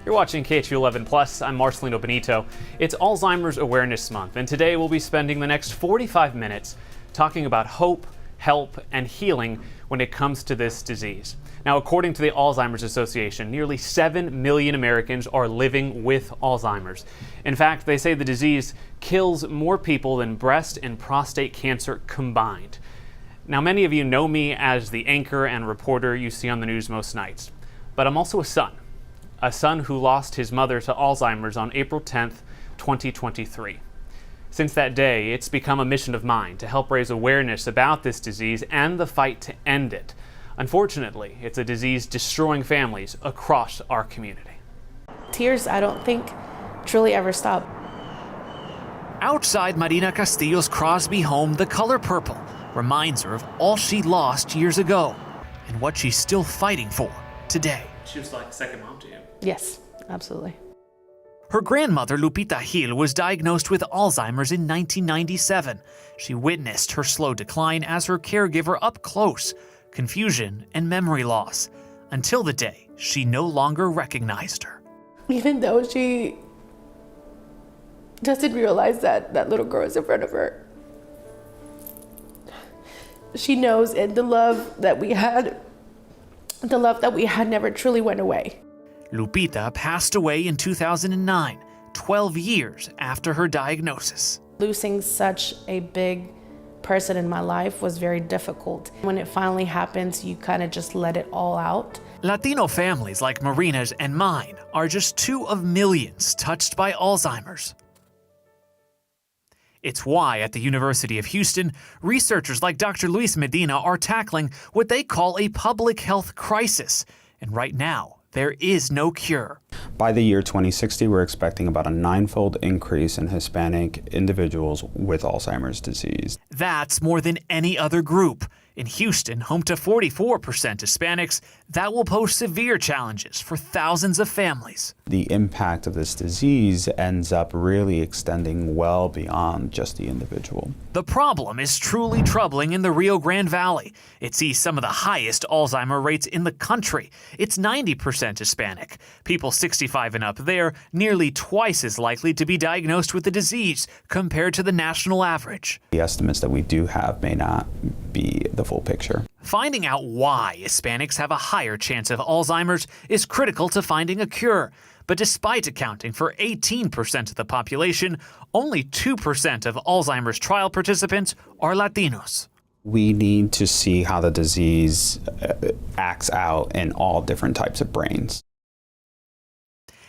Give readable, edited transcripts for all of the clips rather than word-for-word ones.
You're watching KHU11 Plus. I'm Marcelino Benito. It's Alzheimer's Awareness Month, and today we'll be spending the next 45 minutes talking about hope, help, and healing when it comes to this disease. Now, according to the Alzheimer's Association, nearly 7 million Americans are living with Alzheimer's. In fact, they say the disease kills more people than breast and prostate cancer combined. Now, many of you know me as the anchor and reporter you see on the news most nights, but I'm also a son who lost his mother to Alzheimer's on April 10th, 2023. Since that day, it's become a mission of mine to help raise awareness about this disease and the fight to end it. Unfortunately, it's a disease destroying families across our community. Tears, I don't think, truly ever stop. Outside Marina Castillo's Crosby home, the color purple reminds her of all she lost years ago and what she's still fighting for today. She was like second mom to you. Yes, absolutely. Her grandmother, Lupita Gil, was diagnosed with Alzheimer's in 1997. She witnessed her slow decline as her caregiver up close, confusion and memory loss, until the day she no longer recognized her. Even though she just didn't realize that that little girl was in front of her, she knows, and the love that we had never truly went away. Lupita passed away in 2009, 12 years after her diagnosis. Losing such a big person in my life was very difficult. When it finally happens, you kind of just let it all out. Latino families like Marina's and mine are just 2 of millions touched by Alzheimer's. It's why at the University of Houston, researchers like Dr. Luis Medina are tackling what they call a public health crisis. And right now, there is no cure. By the year 2060, we're expecting about a 9-fold increase in Hispanic individuals with Alzheimer's disease. That's more than any other group. In Houston, home to 44% Hispanics, that will pose severe challenges for thousands of families. The impact of this disease ends up really extending well beyond just the individual. The problem is truly troubling in the Rio Grande Valley. It sees some of the highest Alzheimer rates in the country. It's 90% Hispanic. People 65 and up there, nearly twice as likely to be diagnosed with the disease compared to the national average. The estimates that we do have may not be the full picture. Finding out why Hispanics have a higher chance of Alzheimer's is critical to finding a cure. But despite accounting for 18% of the population, only 2% of Alzheimer's trial participants are Latinos. We need to see how the disease acts out in all different types of brains.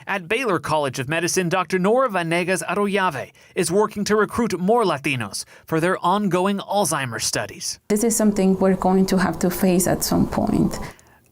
At Baylor College of Medicine, Dr. Nora Vanegas Arroyave is working to recruit more Latinos for their ongoing Alzheimer's studies. This is something we're going to have to face at some point.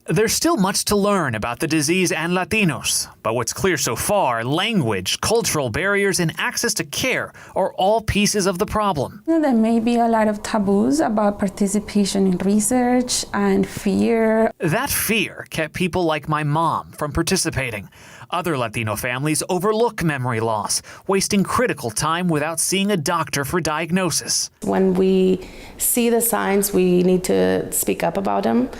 There's still much to learn about the disease and Latinos, but what's clear so far, language, cultural barriers, and access to care are all pieces of the problem. There may be a lot of taboos about participation in research and fear. That fear kept people like my mom from participating. Other Latino families overlook memory loss, wasting critical time without seeing a doctor for diagnosis. When we see the signs, we need to speak up about them.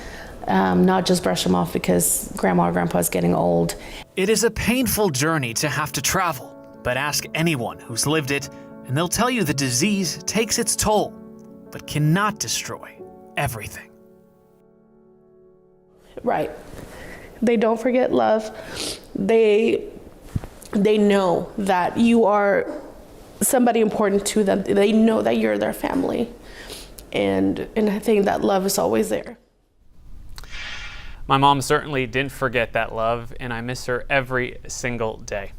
Not just brush them off because grandma or grandpa is getting old. It is a painful journey to have to travel, but ask anyone who's lived it, and they'll tell you the disease takes its toll, but cannot destroy everything. Right. They don't forget love. They know that you are somebody important to them. They know that you're their family. And I think that love is always there. My mom certainly didn't forget that love, and I miss her every single day.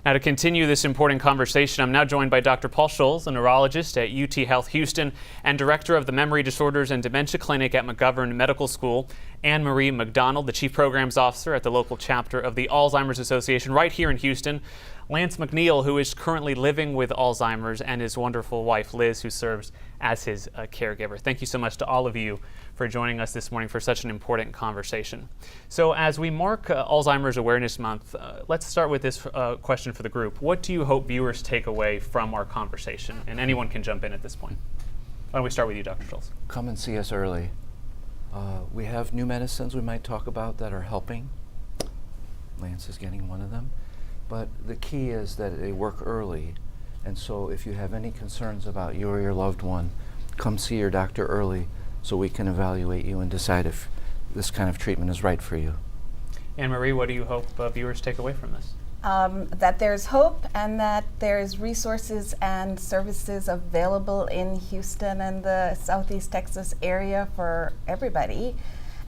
Now, to continue this important conversation, I'm now joined by Dr. Paul Scholes, a neurologist at UT Health Houston and director of the Memory Disorders and Dementia Clinic at McGovern Medical School, Anne Marie McDonald, the chief programs officer at the local chapter of the Alzheimer's Association right here in Houston, Lance McNeil, who is currently living with Alzheimer's, and his wonderful wife, Liz, who serves as his caregiver. Thank you so much to all of you for joining us this morning for such an important conversation. So as we mark Alzheimer's Awareness Month, let's start with this question for the group. What do you hope viewers take away from our conversation? And anyone can jump in at this point. Why don't we start with you, Dr. Schultz? Come and see us early. We have new medicines we might talk about that are helping. Lance is getting one of them. But the key is that they work early. And so if you have any concerns about you or your loved one, come see your doctor early so we can evaluate you and decide if this kind of treatment is right for you. Anne-Marie, what do you hope viewers take away from this? That there's hope and that there's resources and services available in Houston and the Southeast Texas area for everybody.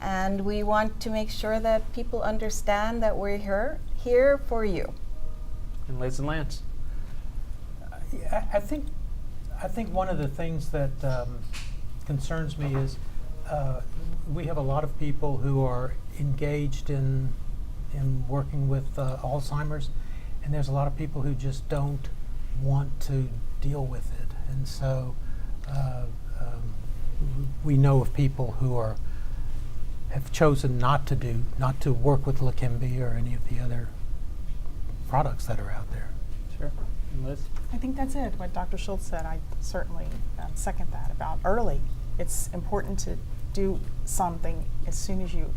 And we want to make sure that people understand that we're here for you. And Liz and Lance? I think one of the things that concerns me is we have a lot of people who are engaged in working with Alzheimer's, and there's a lot of people who just don't want to deal with it. And so we know of people who have chosen not to work with Leqembi or any of the other products that are out there. Sure. And Liz? I think that's it. What Dr. Schultz said, I certainly second that about early. It's important to do something as soon as you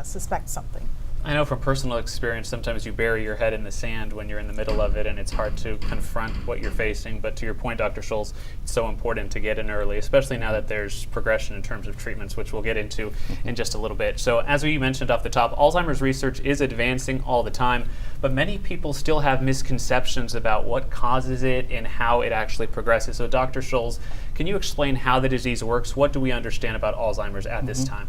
suspect something. I know from personal experience, sometimes you bury your head in the sand when you're in the middle of it and it's hard to confront what you're facing. But to your point, Dr. Schultz, it's so important to get in early, especially now that there's progression in terms of treatments, which we'll get into in just a little bit. So as we mentioned off the top, Alzheimer's research is advancing all the time, but many people still have misconceptions about what causes it and how it actually progresses. So Dr. Schultz, can you explain how the disease works? What do we understand about Alzheimer's at this time?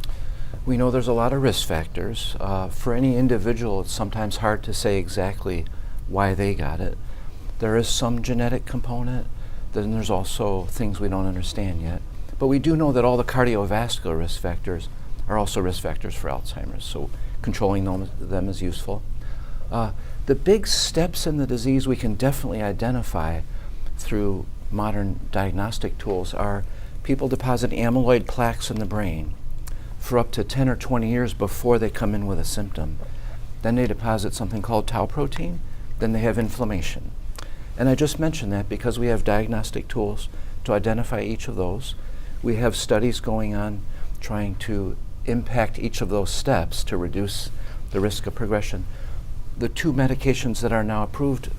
We know there's a lot of risk factors. For any individual, it's sometimes hard to say exactly why they got it. There is some genetic component, then there's also things we don't understand yet. But we do know that all the cardiovascular risk factors are also risk factors for Alzheimer's, so controlling them is useful. The big steps in the disease we can definitely identify through modern diagnostic tools are people deposit amyloid plaques in the brain for up to 10 or 20 years before they come in with a symptom. Then they deposit something called tau protein, then they have inflammation. And I just mentioned that because we have diagnostic tools to identify each of those. We have studies going on trying to impact each of those steps to reduce the risk of progression. The two medications that are now approved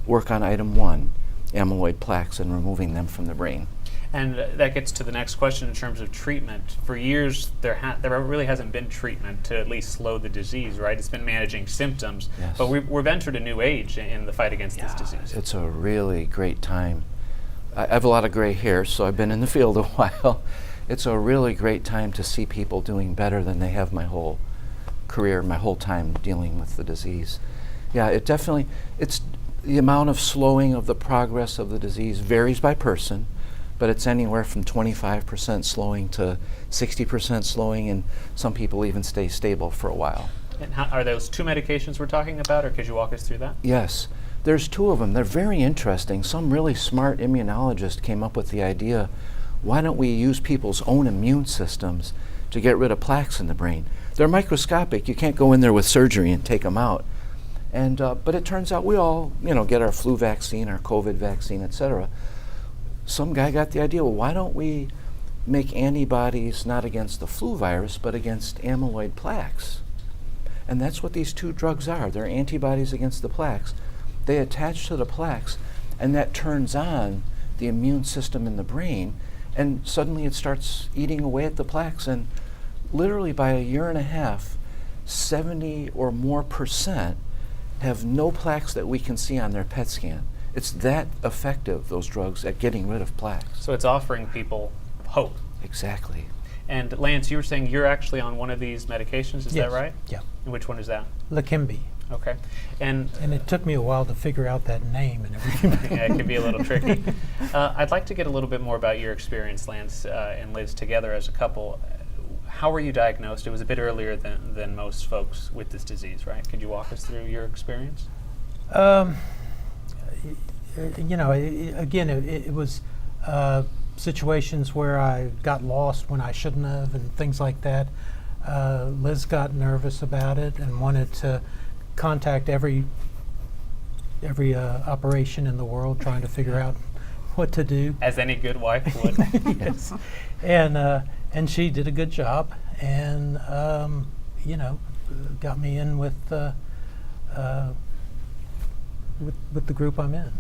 work on item one, amyloid plaques, and removing them from the brain. And that gets to the next question in terms of treatment. For years, there really hasn't been treatment to at least slow the disease, right? It's been managing symptoms. Yes. But we've entered a new age in the fight against this disease. It's a really great time. I have a lot of gray hair, so I've been in the field a while. It's a really great time to see people doing better than they have my whole career, my whole time dealing with the disease. Yeah, it's the amount of slowing of the progress of the disease varies by person, but it's anywhere from 25% slowing to 60% slowing, and some people even stay stable for a while. And are those two medications we're talking about, or could you walk us through that? Yes, there's two of them. They're very interesting. Some really smart immunologist came up with the idea, why don't we use people's own immune systems to get rid of plaques in the brain? They're microscopic. You can't go in there with surgery and take them out. And but it turns out we all, get our flu vaccine, our COVID vaccine, etc. Some guy got the idea, well, why don't we make antibodies not against the flu virus, but against amyloid plaques? And that's what these two drugs are. They're antibodies against the plaques. They attach to the plaques, and that turns on the immune system in the brain, and suddenly it starts eating away at the plaques, and literally by a year and a half, 70 or more % have no plaques that we can see on their PET scan. It's that effective, those drugs, at getting rid of plaques. So it's offering people hope. Exactly. And Lance, you were saying you're actually on one of these medications, is that right? Yeah. And which one is that? Leqembi. Okay. And it took me a while to figure out that name and everything. yeah, it can be a little tricky. I'd like to get a little bit more about your experience, Lance and Liz, together as a couple. How were you diagnosed? It was a bit earlier than most folks with this disease, right? Could you walk us through your experience? It was situations where I got lost when I shouldn't have and things like that. Liz got nervous about it and wanted to contact every operation in the world, trying to figure out what to do. As any good wife would. Yes. And she did a good job, and got me in with with the group I'm in.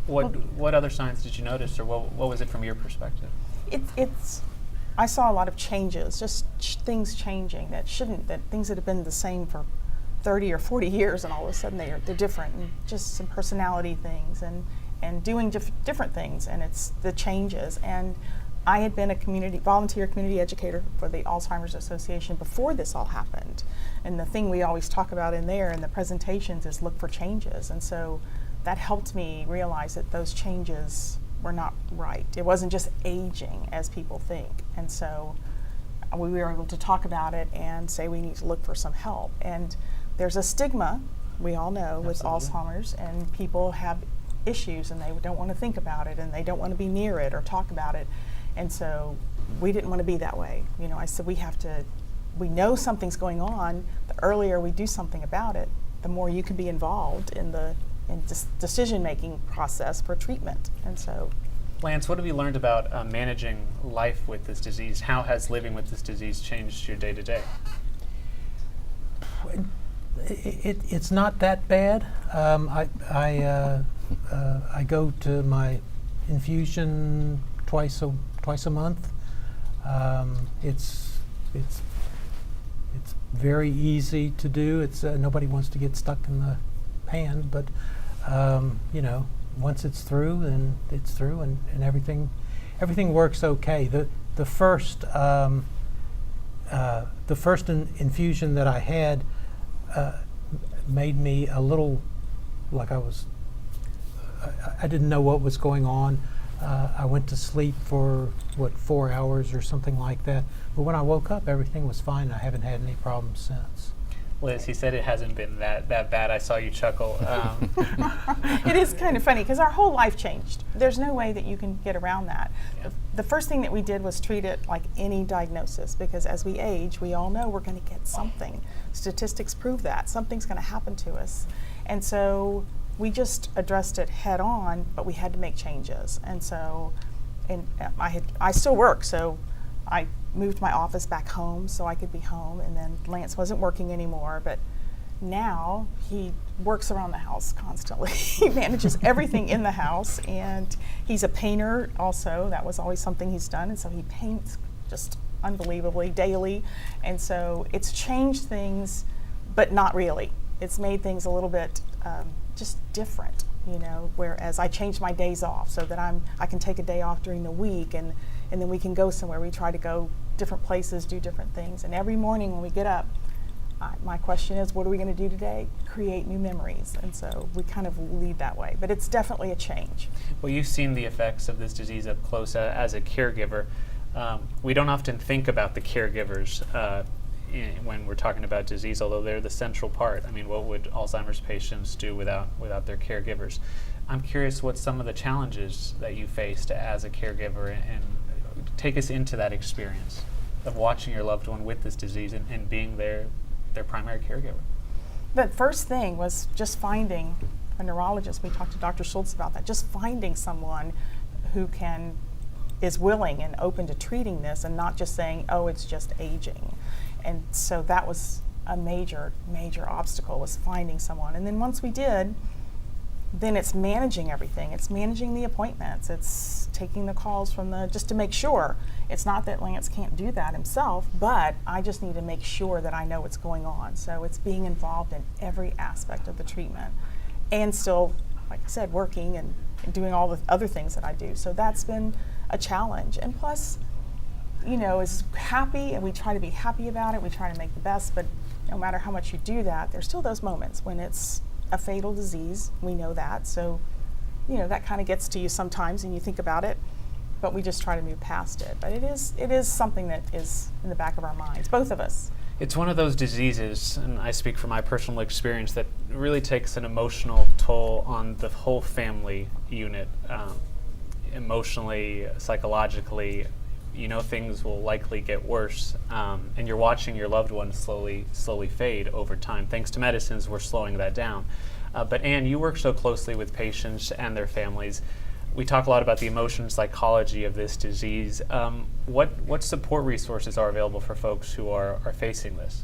What other signs did you notice, or what was it from your perspective? I saw a lot of changes, just things changing that things that have been the same for 30 or 40 years, and all of a sudden they're different, and just some personality things and doing different things, and it's the changes. And I had been a volunteer community educator for the Alzheimer's Association before this all happened. And the thing we always talk about in there in the presentations is look for changes. And so that helped me realize that those changes were not right. It wasn't just aging as people think. And so we were able to talk about it and say we need to look for some help. And there's a stigma, we all know, with Alzheimer's, and people have issues and they don't want to think about it and they don't want to be near it or talk about it. And so we didn't want to be that way. You know, I said we know something's going on. The earlier we do something about it, the more you can be involved in the decision-making process for treatment. And so, Lance, what have you learned about managing life with this disease? How has living with this disease changed your day-to-day? It's not that bad. I go to my infusion twice a month. It's very easy to do. It's nobody wants to get stuck in the pan, but you know, once it's through, then it's through, and everything works okay. The first infusion that I had made me a little like I didn't know what was going on. I went to sleep for 4 hours or something like that. But when I woke up, everything was fine. I haven't had any problems since. Liz, he said it hasn't been that bad. I saw you chuckle. It is kind of funny because our whole life changed. There's no way that you can get around that. Yeah. The first thing that we did was treat it like any diagnosis, because as we age, we all know we're going to get something. Statistics prove that. Something's going to happen to us. And so we just addressed it head on, but we had to make changes. And so, I still work, so I moved my office back home so I could be home, and then Lance wasn't working anymore, but now he works around the house constantly. He manages everything in the house, and he's a painter also. That was always something he's done, and so he paints just unbelievably daily. And so it's changed things, but not really. It's made things a little bit just different, you know, whereas I changed my days off so that I can take a day off during the week, and then we can go somewhere. We try to go different places, do different things. And every morning when we get up, my question is, what are we going to do today? Create new memories. And so we kind of lead that way. But it's definitely a change. Well, you've seen the effects of this disease up close as a caregiver. We don't often think about the caregivers when we're talking about disease, although they're the central part. I mean, what would Alzheimer's patients do without their caregivers? I'm curious what some of the challenges that you faced as a caregiver, and take us into that experience of watching your loved one with this disease and being their primary caregiver. The first thing was just finding a neurologist. We talked to Dr. Schultz about that. Just finding someone who is willing and open to treating this and not just saying, oh, it's just aging. And so that was a major, major obstacle, was finding someone. And then once we did, then it's managing everything. It's managing the appointments. It's taking the calls just to make sure. It's not that Lance can't do that himself, but I just need to make sure that I know what's going on. So it's being involved in every aspect of the treatment and still, like I said, working and doing all the other things that I do. So that's been a challenge. And plus, you know, is happy, and we try to be happy about it. We try to make the best, but no matter how much you do that, there's still those moments when it's a fatal disease. We know that. So, you know, that kind of gets to you sometimes and you think about it, but we just try to move past it. But it is something that is in the back of our minds, both of us. It's one of those diseases, and I speak from my personal experience, that really takes an emotional toll on the whole family unit, emotionally, psychologically. You know, things will likely get worse, and you're watching your loved one slowly fade over time. Thanks to medicines, we're slowing that down. But Anne, you work so closely with patients and their families. We talk a lot about the emotion psychology of this disease. What support resources are available for folks who are facing this?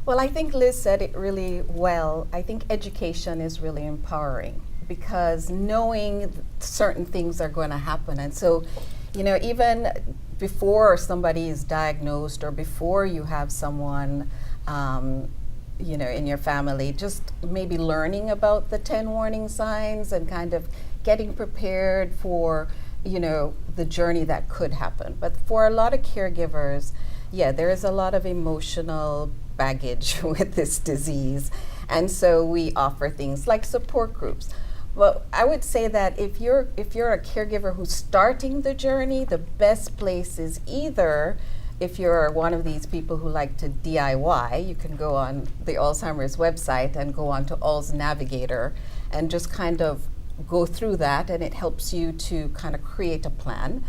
Well, I think Liz said it really well. I think education is really empowering because knowing certain things are going to happen. And so, even before somebody is diagnosed or before you have someone, in your family, just maybe learning about the 10 warning signs and kind of getting prepared for, the journey that could happen. But for a lot of caregivers, there is a lot of emotional baggage with this disease. And so we offer things like support groups. Well, I would say that if you're a caregiver who's starting the journey, the best place is either, if you're one of these people who like to DIY, you can go on the Alzheimer's website and go on to Alz Navigator and just kind of go through that, and it helps you to kind of create a plan.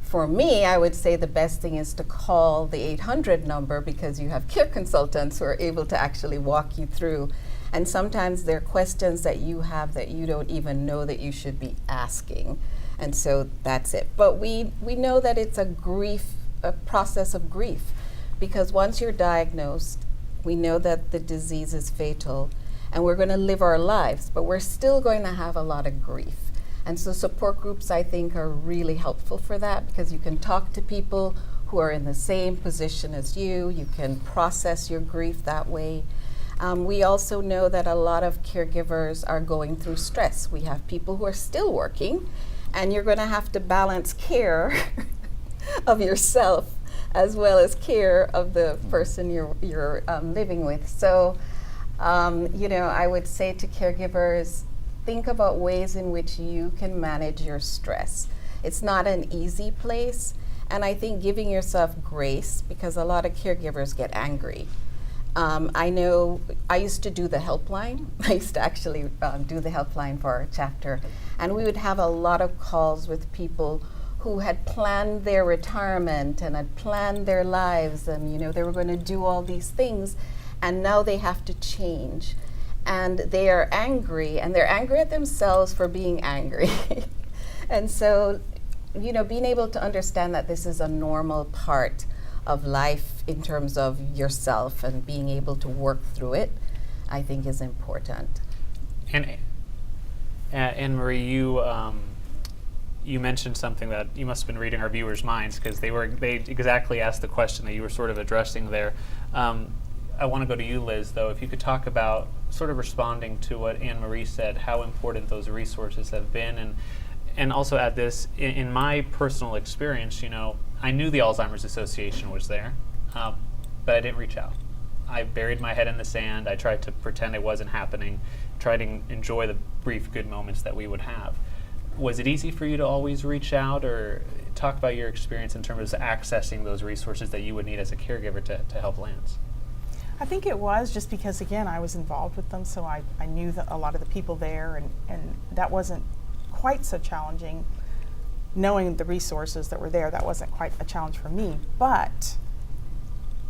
For me, I would say the best thing is to call the 800 number because you have care consultants who are able to actually walk you through. And sometimes there are questions that you have that you don't even know that you should be asking. And so that's it. But we know that it's a process of grief, because once you're diagnosed, we know that the disease is fatal and we're going to live our lives, but we're still going to have a lot of grief. And so support groups, I think, are really helpful for that because you can talk to people who are in the same position as you. You can process your grief that way. We also know that a lot of caregivers are going through stress. We have people who are still working, and you're going to have to balance care of yourself as well as care of the person you're living with. So, I would say to caregivers, think about ways in which you can manage your stress. It's not an easy place, and I think giving yourself grace, because a lot of caregivers get angry. I know I used to do the helpline. I used to actually do the helpline for our chapter, and we would have a lot of calls with people who had planned their retirement and had planned their lives, and they were going to do all these things, and now they have to change. And they are angry, and they're angry at themselves for being angry. And so, being able to understand that this is a normal part of life in terms of yourself and being able to work through it, I think is important. And Anne-Marie, you mentioned something that you must have been reading our viewers' minds, because they exactly asked the question that you were sort of addressing there. I want to go to you, Liz, though. If you could talk about sort of responding to what Anne-Marie said, how important those resources have been, and also add this, in my personal experience, I knew the Alzheimer's Association was there, but I didn't reach out. I buried my head in the sand. I tried to pretend it wasn't happening, tried to enjoy the brief good moments that we would have. Was it easy for you to always reach out, or talk about your experience in terms of accessing those resources that you would need as a caregiver to help Lance? I think it was just because, again, I was involved with them, so I knew that a lot of the people there, and that wasn't quite so challenging. Knowing the resources that were there, that wasn't quite a challenge for me, but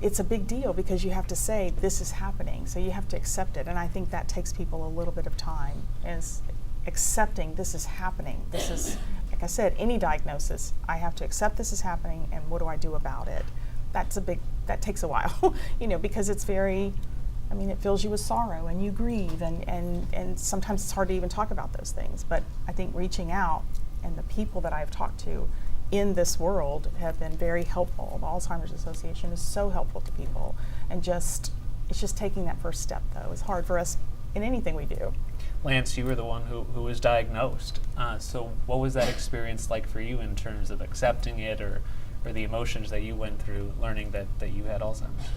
it's a big deal because you have to say, this is happening, so you have to accept it, and I think that takes people a little bit of time, is accepting this is happening. This is, like I said, any diagnosis, I have to accept this is happening, and what do I do about it? That takes a while, because it's it fills you with sorrow, and you grieve, and sometimes it's hard to even talk about those things. But I think reaching out, and the people that I've talked to in this world have been very helpful. The Alzheimer's Association is so helpful to people, and it's just taking that first step, though. It's hard for us in anything we do. Lance, you were the one who was diagnosed. So what was that experience like for you in terms of accepting it, or the emotions that you went through learning that you had Alzheimer's?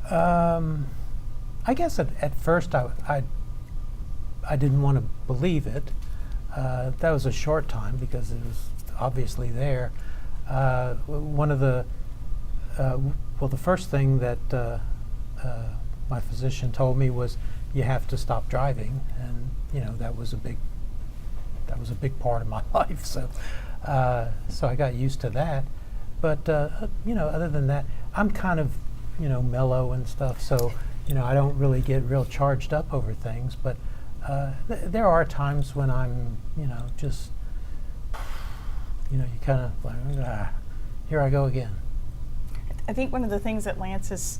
I guess at first I didn't want to believe it. That was a short time because it was obviously there. One of the first thing that my physician told me was, you have to stop driving, and that was a big part of my life. So I got used to that. But other than that, I'm kind of mellow and stuff. So I don't really get real charged up over things. But there are times when I'm just you kind of like, here I go again. I think one of the things that Lance has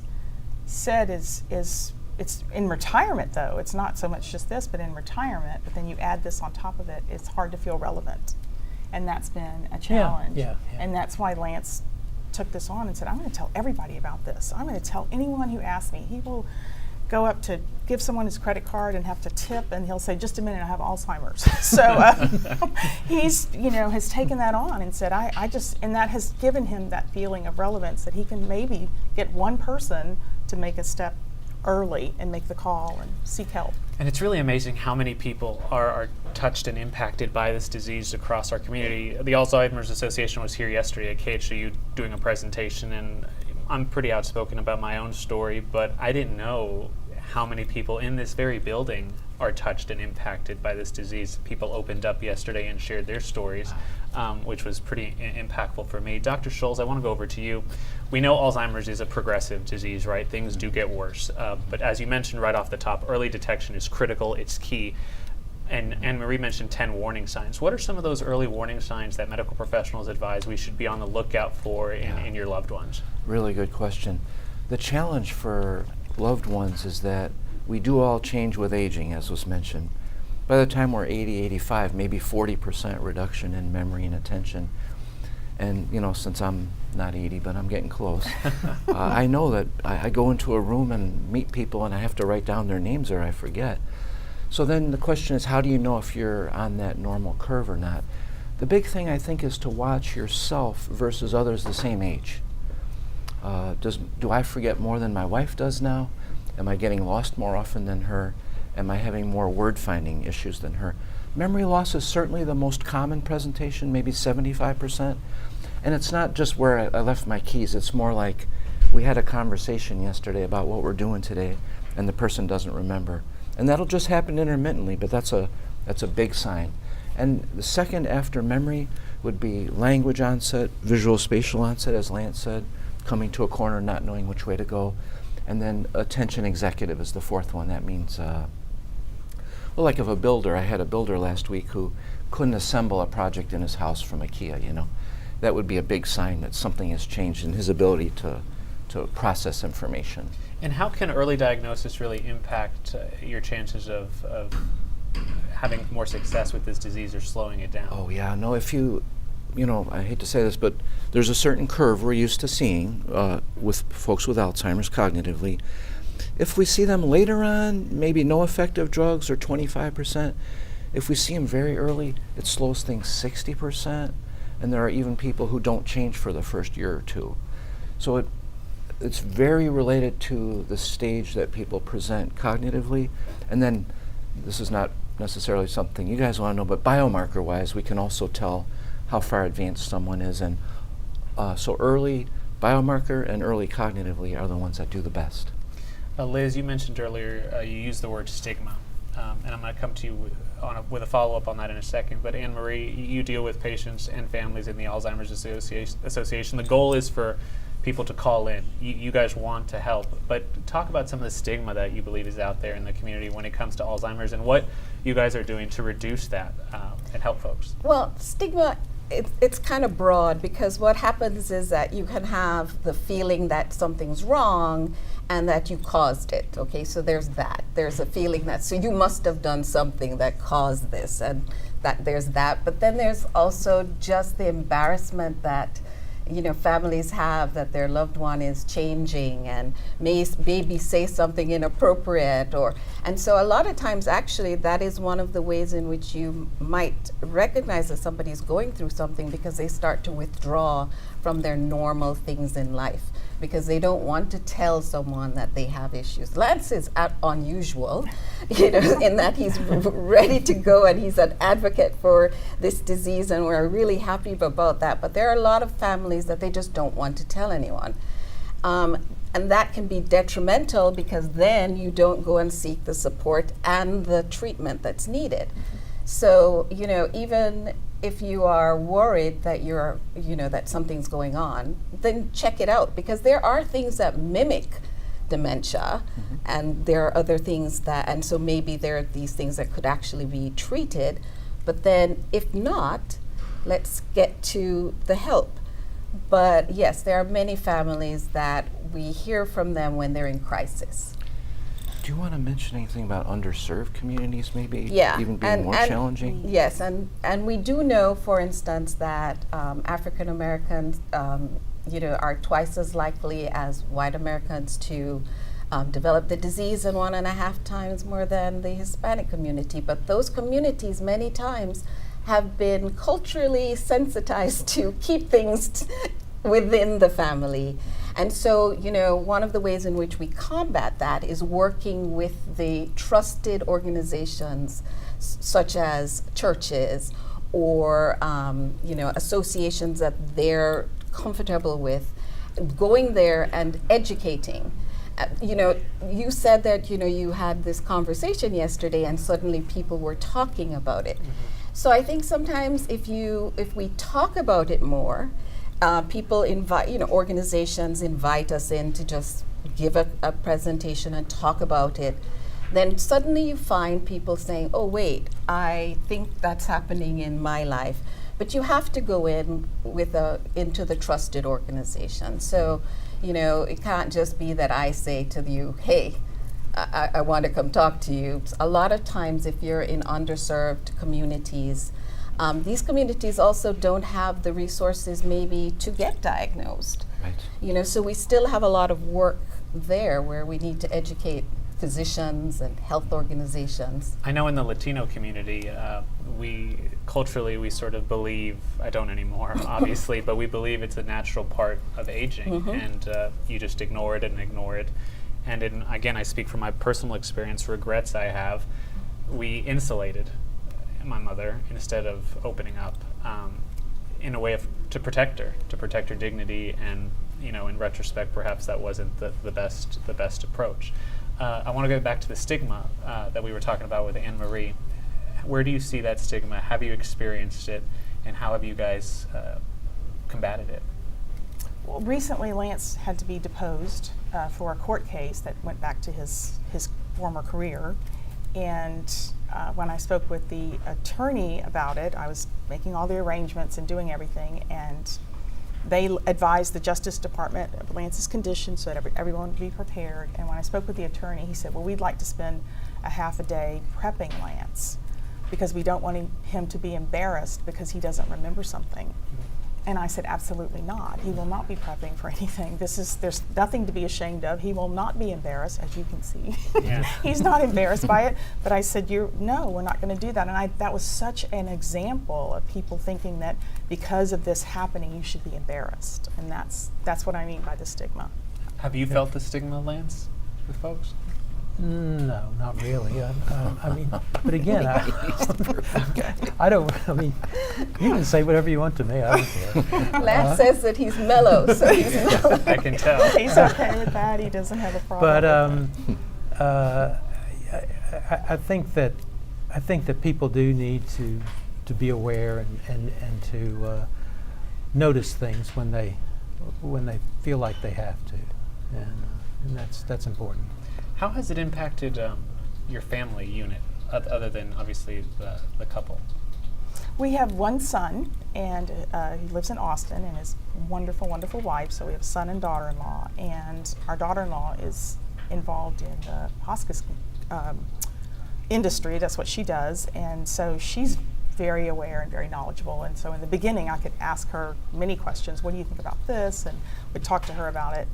said is it's in retirement though. It's not so much just this, but in retirement. But then you add this on top of it. It's hard to feel relevant, and that's been a challenge. Yeah. And that's why Lance took this on and said, "I'm going to tell everybody about this. I'm going to tell anyone who asks me." He will go up to give someone his credit card and have to tip, and he'll say, "Just a minute, I have Alzheimer's." So he's, has taken that on and said, and that has given him that feeling of relevance that he can maybe get one person to make a step early and make the call and seek help. And it's really amazing how many people are touched and impacted by this disease across our community. The Alzheimer's Association was here yesterday at KHU doing a presentation, and I'm pretty outspoken about my own story, but I didn't know how many people in this very building are touched and impacted by this disease. People opened up yesterday and shared their stories, which was pretty impactful for me. Dr. Scholes, I want to go over to you. We know Alzheimer's is a progressive disease, right? Things do get worse. But as you mentioned right off the top, early detection is critical, it's key. And Anne-Marie mentioned 10 warning signs. What are some of those early warning signs that medical professionals advise we should be on the lookout for in your loved ones? Really good question. The challenge for loved ones is that we do all change with aging, as was mentioned. By the time we're 80, 85, maybe 40% reduction in memory and attention. And since I'm not 80, but I'm getting close, I know that I go into a room and meet people and I have to write down their names or I forget. So then the question is, how do you know if you're on that normal curve or not? The big thing, I think, is to watch yourself versus others the same age. Do I forget more than my wife does now? Am I getting lost more often than her? Am I having more word finding issues than her? Memory loss is certainly the most common presentation, maybe 75%. And it's not just where I left my keys. It's more like we had a conversation yesterday about what we're doing today, and the person doesn't remember. And that'll just happen intermittently, but that's a big sign. And the second after memory would be language onset, visual spatial onset, as Lance said, coming to a corner, not knowing which way to go. And then attention executive is the fourth one. That means, like of a builder, I had a builder last week who couldn't assemble a project in his house from IKEA, That would be a big sign that something has changed in his ability to process information. And how can early diagnosis really impact your chances of having more success with this disease or slowing it down? Oh yeah, no, if you I hate to say this, but there's a certain curve we're used to seeing with folks with Alzheimer's cognitively. If we see them later on, maybe no effective drugs or 25%. If we see them very early, it slows things 60%. And there are even people who don't change for the first year or two. So it's very related to the stage that people present cognitively. And then, this is not necessarily something you guys want to know, but biomarker-wise, we can also tell how far advanced someone is. And so early biomarker and early cognitively are the ones that do the best. Liz, you mentioned earlier, you used the word stigma. And I'm going to come to you with a follow-up on that in a second. But Anne-Marie, you deal with patients and families in the Alzheimer's Association. The goal is for people to call in. You guys want to help. But talk about some of the stigma that you believe is out there in the community when it comes to Alzheimer's and what you guys are doing to reduce that and help folks. Well, stigma, it's kind of broad, because what happens is that you can have the feeling that something's wrong and that you caused it, okay? So there's that. There's a feeling that, so you must have done something that caused this, and that there's that. But then there's also just the embarrassment that, families have that their loved one is changing and maybe say something inappropriate, and so a lot of times actually that is one of the ways in which you might recognize that somebody's going through something, because they start to withdraw from their normal things in life, because they don't want to tell someone that they have issues. Lance is unusual, in that he's ready to go and he's an advocate for this disease, and we're really happy about that. But there are a lot of families that they just don't want to tell anyone. And that can be detrimental, because then you don't go and seek the support and the treatment that's needed. So, even if you are worried that that something's going on, then check it out, because there are things that mimic dementia, and there are other things and so maybe there are these things that could actually be treated. But then if not, let's get to the help. But yes, there are many families that we hear from them when they're in crisis. Do you want to mention anything about underserved communities maybe Yeah, even being more challenging? Yes, and we do know, for instance, that African Americans, are twice as likely as white Americans to develop the disease, and 1.5 times more than the Hispanic community. But those communities many times have been culturally sensitized to keep things within the family. And so, one of the ways in which we combat that is working with the trusted organizations such as churches or, associations that they're comfortable with, going there and educating. You said that, you had this conversation yesterday and suddenly people were talking about it. So I think sometimes if we talk about it more, people invite, organizations invite us in to just give a presentation and talk about it. Then suddenly you find people saying, oh, wait, I think that's happening in my life. But you have to go in into the trusted organization. So, it can't just be that I say to you, hey, I want to come talk to you. A lot of times if you're in underserved communities, these communities also don't have the resources maybe to get diagnosed. Right. So we still have a lot of work there where we need to educate physicians and health organizations. I know in the Latino community, we culturally sort of believe, I don't anymore obviously, but we believe it's a natural part of aging, and you just ignore it. And again, I speak from my personal experience, regrets I have. We insulated my mother instead of opening up in a way to protect her dignity, and in retrospect, perhaps that wasn't the best approach. I want to go back to the stigma that we were talking about with Anne Marie. Where do you see that stigma? Have you experienced it, and how have you guys combated it? Well, recently Lance had to be deposed for a court case that went back to his former career. And when I spoke with the attorney about it, I was making all the arrangements and doing everything, and they advised the Justice Department of Lance's condition so that everyone would be prepared. And when I spoke with the attorney, he said, well, we'd like to spend a half a day prepping Lance because we don't want him to be embarrassed because he doesn't remember something. And I said, absolutely not. He will not be prepping for anything. There's nothing to be ashamed of. He will not be embarrassed, as you can see. Yeah. He's not embarrassed by it. But I said, no, we're not going to do that. And that was such an example of people thinking that because of this happening, you should be embarrassed. And that's what I mean by the stigma. Have you felt the stigma, Lance, with folks? No, not really. I mean, but again, I don't. I mean, you can say whatever you want to me. I don't care. Lance says that he's mellow, so he's mellow. I can tell. He's okay with that. He doesn't have a problem. But I think that people do need to be aware and to notice things when they feel like they have to, and that's important. How has it impacted your family unit, other than obviously the couple? We have one son, and he lives in Austin, and his wonderful, wonderful wife. So we have a son and daughter-in-law, and our daughter-in-law is involved in the hospice industry. That's what she does, and so she's very aware and very knowledgeable. And so in the beginning, I could ask her many questions. What do you think about this? And we'd talk to her about it.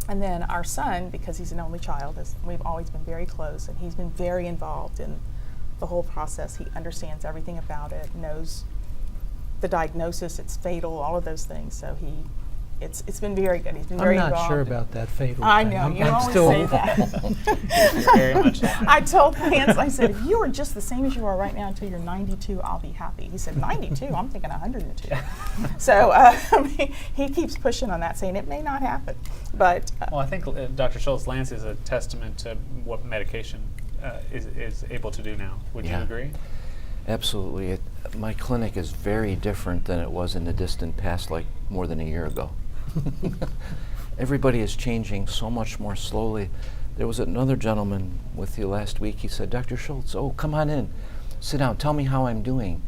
And then our son, because he's an only child, we've always been very close, and he's been very involved in the whole process. He understands everything about it, knows the diagnosis, it's fatal, all of those things. So it's been very good. He's been very involved. I'm not sure about that fatal I thing. know, you I'm always still say that. You're very much alive. I told Lance, I said, if you are just the same as you are right now until you're 92, I'll be happy. He said, 92? I'm thinking 102. So he keeps pushing on that, saying it may not happen. But well, I think Dr. Schultz, Lance is a testament to what medication is able to do now. Would you agree? Absolutely. My clinic is very different than it was in the distant past, like more than a year ago. Everybody is changing so much more slowly. There was another gentleman with you last week. He said, Dr. Schultz, oh, come on in. Sit down. Tell me how I'm doing.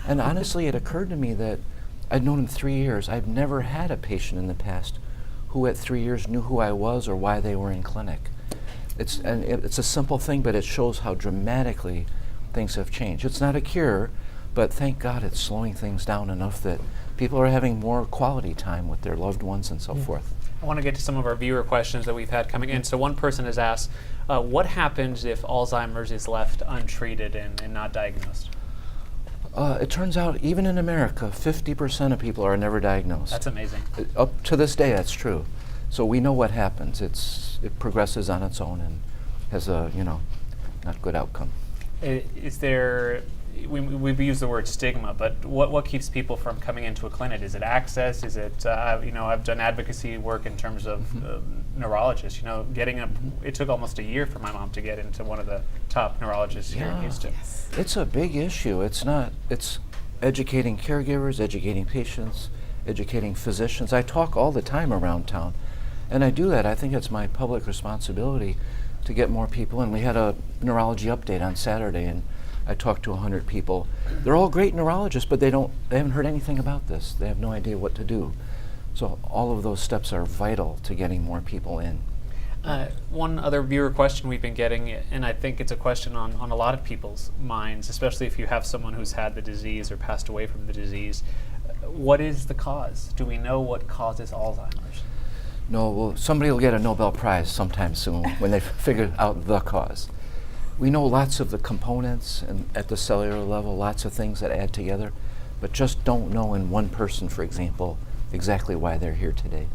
And honestly, it occurred to me that I'd known him 3 years. I've never had a patient in the past who at 3 years knew who I was or why they were in clinic. It's a simple thing, but it shows how dramatically things have changed. It's not a cure, but thank God it's slowing things down enough that people are having more quality time with their loved ones and so forth. I want to get to some of our viewer questions that we've had coming in. So one person has asked, what happens if Alzheimer's is left untreated and not diagnosed? It turns out, even in America, 50% of people are never diagnosed. That's amazing. Up to this day, that's true. So we know what happens. It progresses on its own and has a, not good outcome. Is there, we've used the word stigma, but what keeps people from coming into a clinic? Is it access? Is it, I've done advocacy work in terms of neurologists. It took almost a year for my mom to get into one of the top neurologists here in Houston. Yes. It's a big issue. It's educating caregivers, educating patients, educating physicians. I talk all the time around town, and I do that. I think it's my public responsibility to get more people in. We had a neurology update on Saturday, and I talked to 100 people. They're all great neurologists, but they haven't heard anything about this. They have no idea what to do. So all of those steps are vital to getting more people in. One other viewer question we've been getting, and I think it's a question on a lot of people's minds, especially if you have someone who's had the disease or passed away from the disease. What is the cause? Do we know what causes Alzheimer's? No, well, somebody will get a Nobel Prize sometime soon when they figure out the cause. We know lots of the components and at the cellular level, lots of things that add together, but just don't know in one person, for example, exactly why they're here today.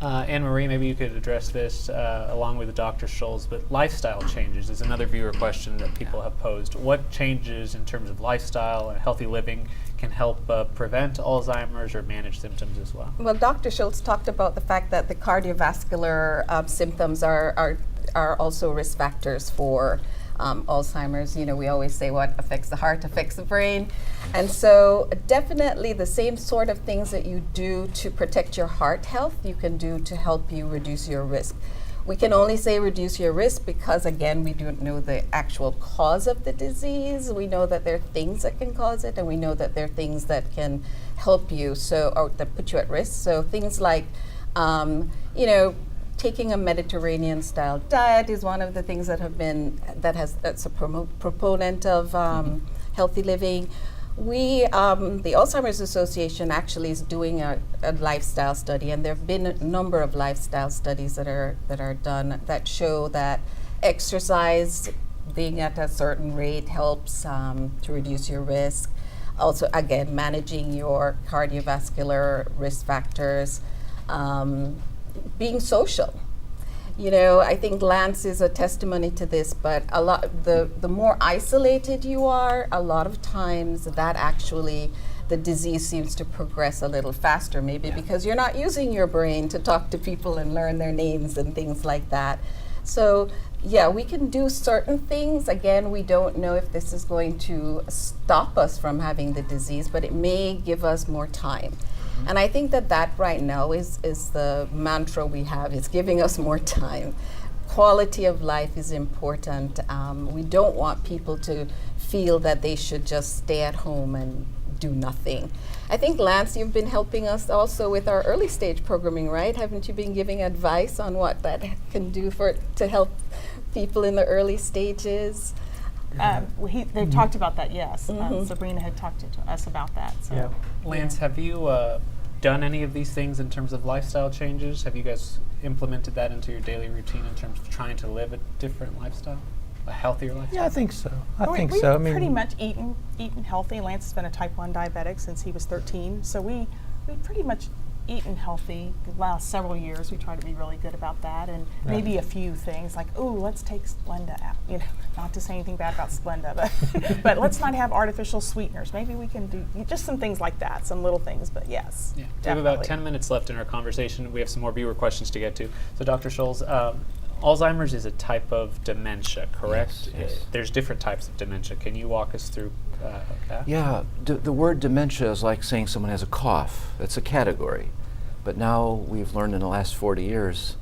Anne-Marie, maybe you could address this along with Dr. Schulz, but lifestyle changes is another viewer question that people have posed. What changes in terms of lifestyle and healthy living can help prevent Alzheimer's or manage symptoms as well? Well, Dr. Schulz talked about the fact that the cardiovascular symptoms are also risk factors for Alzheimer's. We always say what affects the heart affects the brain. And so definitely the same sort of things that you do to protect your heart health, you can do to help you reduce your risk. We can only say reduce your risk because, again, we don't know the actual cause of the disease. We know that there are things that can cause it, and we know that there are things that can help you, or that put you at risk. So things like, taking a Mediterranean-style diet is one of the things that that's a proponent of healthy living. The Alzheimer's Association actually is doing a lifestyle study, and there have been a number of lifestyle studies that are done that show that exercise, being at a certain rate, helps to reduce your risk. Also, again, managing your cardiovascular risk factors. Being social. I think Lance is a testimony to this, but the more isolated you are, a lot of times that actually the disease seems to progress a little faster, maybe because you're not using your brain to talk to people and learn their names and things like that. So yeah, we can do certain things. Again, we don't know if this is going to stop us from having the disease, but it may give us more time. And I think that right now is the mantra we have. It's giving us more time. Quality of life is important. We don't want people to feel that they should just stay at home and do nothing. I think, Lance, you've been helping us also with our early stage programming, right? Haven't you been giving advice on what that can do to help people in the early stages? They talked about that, yes. Sabrina had talked to us about that. So. Yeah. Lance, have you done any of these things in terms of lifestyle changes? Have you guys implemented that into your daily routine in terms of trying to live a different lifestyle, a healthier lifestyle? Yeah, I think so. We've pretty much eaten healthy. Lance has been a type 1 diabetic since he was 13, so we pretty much eaten healthy the last several years. We try to be really good about that, and maybe a few things like, let's take Splenda out. Not to say anything bad about Splenda, but let's not have artificial sweeteners. Maybe we can do just some things like that, some little things, but yes. Yeah. We have about 10 minutes left in our conversation. We have some more viewer questions to get to. So Dr. Schulz, Alzheimer's is a type of dementia, correct? Yes. There's different types of dementia. Can you walk us through that? Yeah, the word dementia is like saying someone has a cough. It's a category. But now we've learned in the last 40 years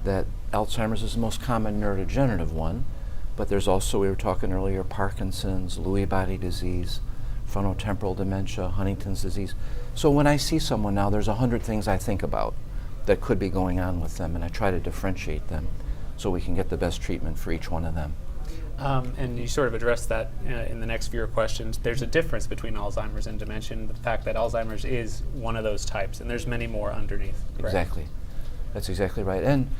that Alzheimer's is the most common neurodegenerative one, but there's also, we were talking earlier, Parkinson's, Lewy body disease, frontotemporal dementia, Huntington's disease. So when I see someone now, there's 100 things I think about that could be going on with them, and I try to differentiate them so we can get the best treatment for each one of them. And you sort of addressed that in the next few questions. There's a difference between Alzheimer's and dementia, the fact that Alzheimer's is one of those types, and there's many more underneath. Correct? Exactly. That's exactly right. And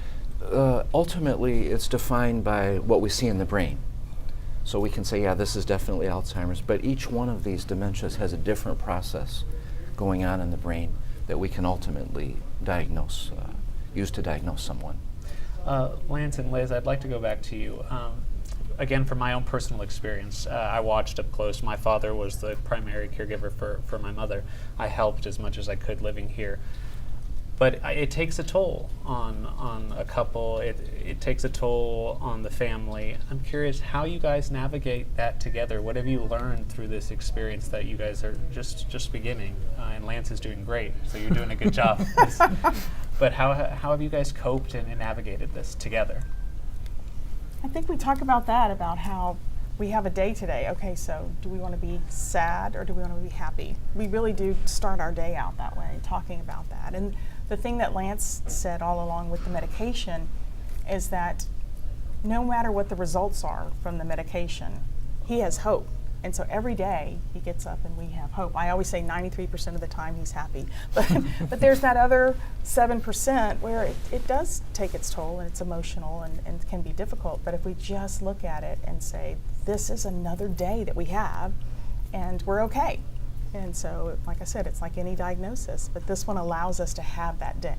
ultimately, it's defined by what we see in the brain. So we can say, yeah, this is definitely Alzheimer's, but each one of these dementias has a different process going on in the brain that we can ultimately diagnose, use to diagnose someone. Lance and Liz, I'd like to go back to you. Again, from my own personal experience, I watched up close. My father was the primary caregiver for my mother. I helped as much as I could living here. But it takes a toll on a couple. It takes a toll on the family. I'm curious how you guys navigate that together. What have you learned through this experience that you guys are just beginning? And Lance is doing great, so you're doing a good job. But how have you guys coped and navigated this together? I think we talk about that, about how we have a day today. Okay, so do we want to be sad or do we want to be happy? We really do start our day out that way, talking about that. And the thing that Lance said all along with the medication is that no matter what the results are from the medication, he has hope. And so every day he gets up and we have hope. I always say 93% of the time he's happy. But there's that other 7% where it does take its toll and it's emotional and can be difficult. But if we just look at it and say, this is another day that we have and we're okay. And so, like I said, it's like any diagnosis, but this one allows us to have that day.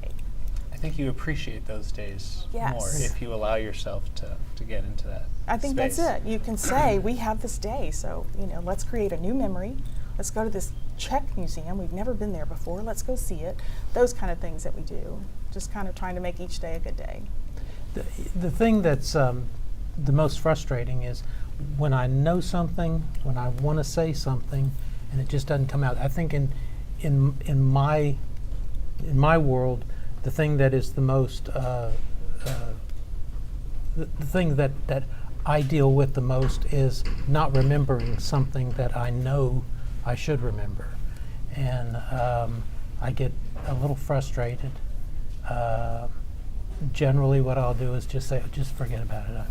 I think you appreciate those days Yes. more if you allow yourself to get into that I think space. that's it. You can say, we have this day, so let's create a new memory. Let's go to this Czech museum. We've never been there before. Let's go see it. Those kind of things that we do. Just kind of trying to make each day a good day. The thing that's the most frustrating is when I know something, when I want to say something, and it just doesn't come out. I think in my world, the thing that is the most the thing that I deal with the most is not remembering something that I know I should remember, and I get a little frustrated. Generally, what I'll do is just say, just forget about it.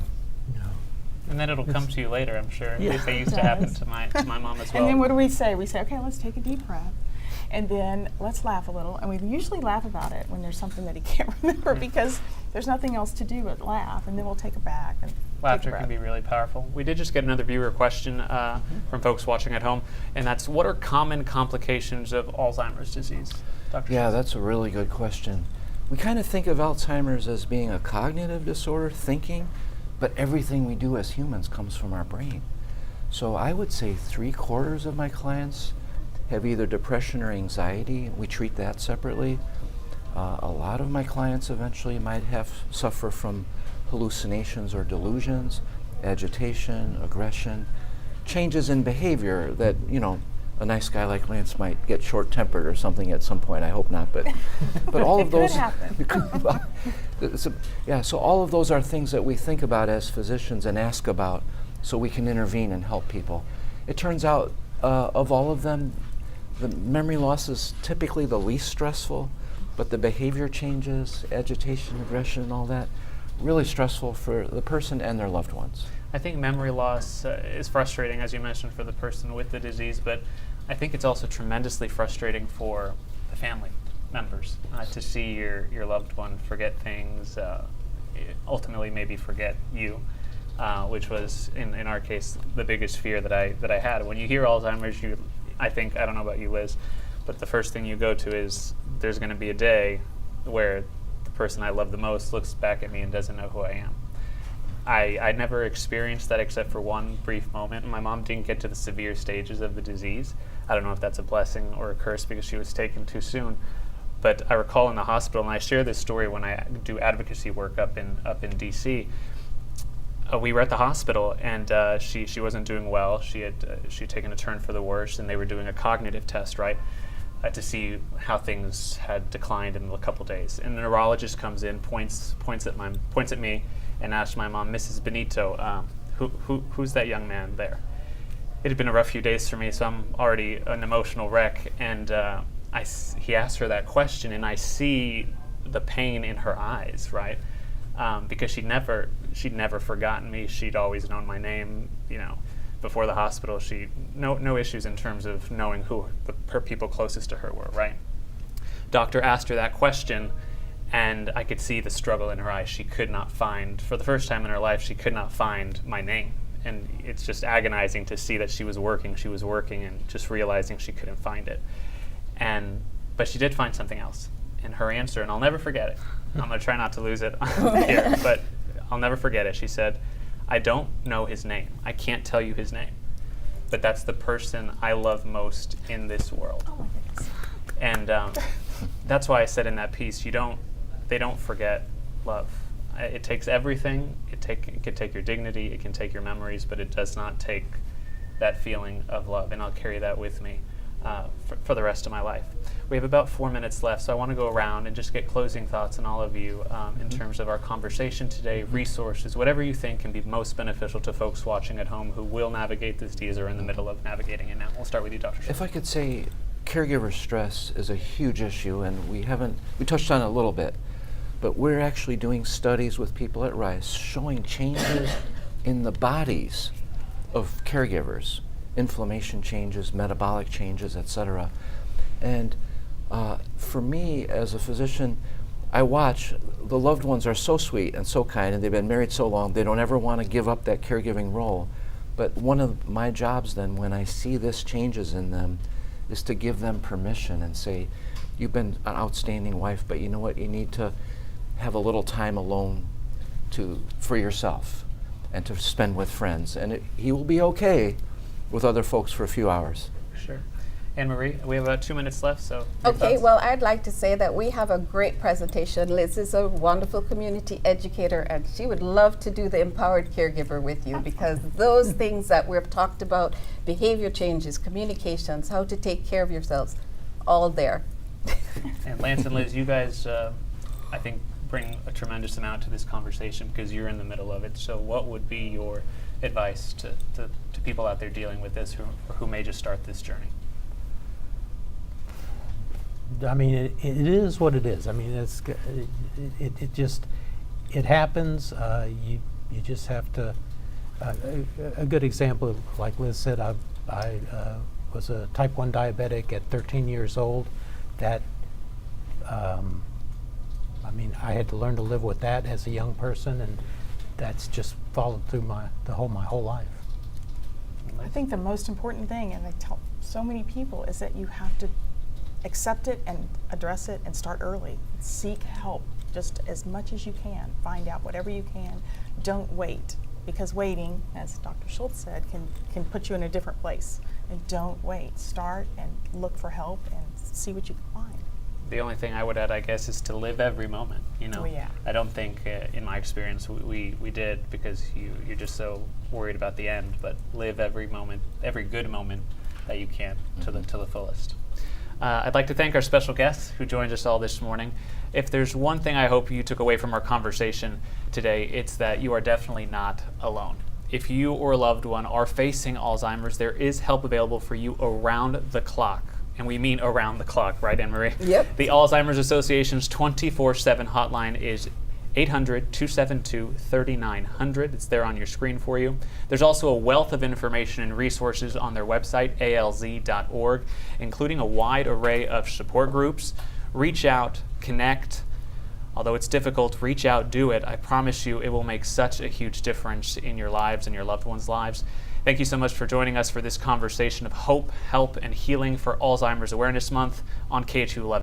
And then it'll come to you later, I'm sure. Yeah. They used to happen to my mom as well. And then what do we say? We say, okay, let's take a deep breath. And then let's laugh a little. And we usually laugh about it when there's something that he can't remember because there's nothing else to do but laugh. And then we'll take it back. And Laughter can be really powerful. We did just get another viewer question from folks watching at home, and that's, what are common complications of Alzheimer's disease? Dr. Yeah, Schultz? that's a really good question. We kind of think of Alzheimer's as being a cognitive disorder, thinking, but everything we do as humans comes from our brain. So I would say 3/4 of my clients have either depression or anxiety. We treat that separately. A lot of my clients eventually might suffer from hallucinations or delusions, agitation, aggression, changes in behavior that, a nice guy like Lance might get short-tempered or something at some point. I hope not, but all of those so all of those are things that we think about as physicians and ask about so we can intervene and help people. It turns out of all of them, the memory loss is typically the least stressful, but the behavior changes, agitation, aggression, and all that, really stressful for the person and their loved ones. I think memory loss is frustrating, as you mentioned, for the person with the disease, but I think it's also tremendously frustrating for the family members to see your loved one forget things, ultimately maybe forget you, which was, in our case, the biggest fear that I had. When you hear Alzheimer's, I don't know about you, Liz, but the first thing you go to is there's going to be a day where the person I love the most looks back at me and doesn't know who I am. I never experienced that except for one brief moment. My mom didn't get to the severe stages of the disease. I don't know if that's a blessing or a curse because she was taken too soon. But I recall in the hospital, and I share this story when I do advocacy work up in DC. We were at the hospital, and she wasn't doing well. She'd taken a turn for the worse, and they were doing a cognitive test, right, to see how things had declined in a couple days. And the neurologist comes in, points at me, and asks my mom, Mrs. Benito, who's that young man there? It had been a rough few days for me, so I'm already an emotional wreck, and he asked her that question, and I see the pain in her eyes, right? Because she'd never forgotten me. She'd always known my name, before the hospital. No issues in terms of knowing who her people closest to her were, right? Doctor asked her that question, and I could see the struggle in her eyes. She could not find, for the first time in her life, she could not find my name. And it's just agonizing to see that she was working, and just realizing she couldn't find it. But she did find something else. And her answer, and I'll never forget it. I'm going to try not to lose it here, but I'll never forget it. She said, "I don't know his name. I can't tell you his name. But that's the person I love most in this world." Oh my goodness. And that's why I said in that piece, they don't forget love. It takes everything. It can take your dignity, it can take your memories, but it does not take that feeling of love. And I'll carry that with me for the rest of my life. We have about 4 minutes left, so I want to go around and just get closing thoughts on all of you in terms of our conversation today, resources, whatever you think can be most beneficial to folks watching at home who will navigate this disease or in the middle of navigating it now. We'll start with you, Dr. Schultz. If I could say, caregiver stress is a huge issue, and we touched on it a little bit, but we're actually doing studies with people at Rice showing changes in the bodies of caregivers, inflammation changes, metabolic changes, etc. And for me as a physician, I watch, the loved ones are so sweet and so kind, and they've been married so long, they don't ever want to give up that caregiving role. But one of my jobs then, when I see this changes in them, is to give them permission and say, "You've been an outstanding wife, but you know what, you need to have a little time alone for yourself and to spend with friends, and he will be okay with other folks for a few hours." Sure. Anne-Marie, we have about 2 minutes left, so. your Okay, thoughts? well, I'd like to say that we have a great presentation. Liz is a wonderful community educator, and she would love to do the empowered caregiver with you, because those things that we've talked about, behavior changes, communications, how to take care of yourselves, all there. And Lance and Liz, you guys, I think, bring a tremendous amount to this conversation because you're in the middle of it. So what would be your advice to people out there dealing with this who may just start this journey? I mean, it is what it is. I mean, it happens. You just have to. A good example, like Liz said, I was a type 1 diabetic at 13 years old. That, I had to learn to live with that as a young person, and that's just followed through my whole life. I think the most important thing, and I tell so many people, is that you have to accept it and address it and start early. Seek help just as much as you can. Find out whatever you can. Don't wait, because waiting, as Dr. Schultz said, can put you in a different place. And don't wait. Start and look for help and see what you can find. The only thing I would add, I guess, is to live every moment. Oh, yeah. I don't think, in my experience, we did, because you're just so worried about the end. But live every moment, every good moment that you can to the fullest. I'd like to thank our special guests who joined us all this morning. If there's one thing I hope you took away from our conversation today, it's that you are definitely not alone. If you or a loved one are facing Alzheimer's, there is help available for you around the clock. And we mean around the clock, right, Anne-Marie? Yep. The Alzheimer's Association's 24/7 hotline is 800-272-3900. It's there on your screen for you. There's also a wealth of information and resources on their website, alz.org, including a wide array of support groups. Reach out, connect. Although it's difficult, reach out, do it. I promise you it will make such a huge difference in your lives and your loved ones' lives. Thank you so much for joining us for this conversation of hope, help, and healing for Alzheimer's Awareness Month on KHU 11.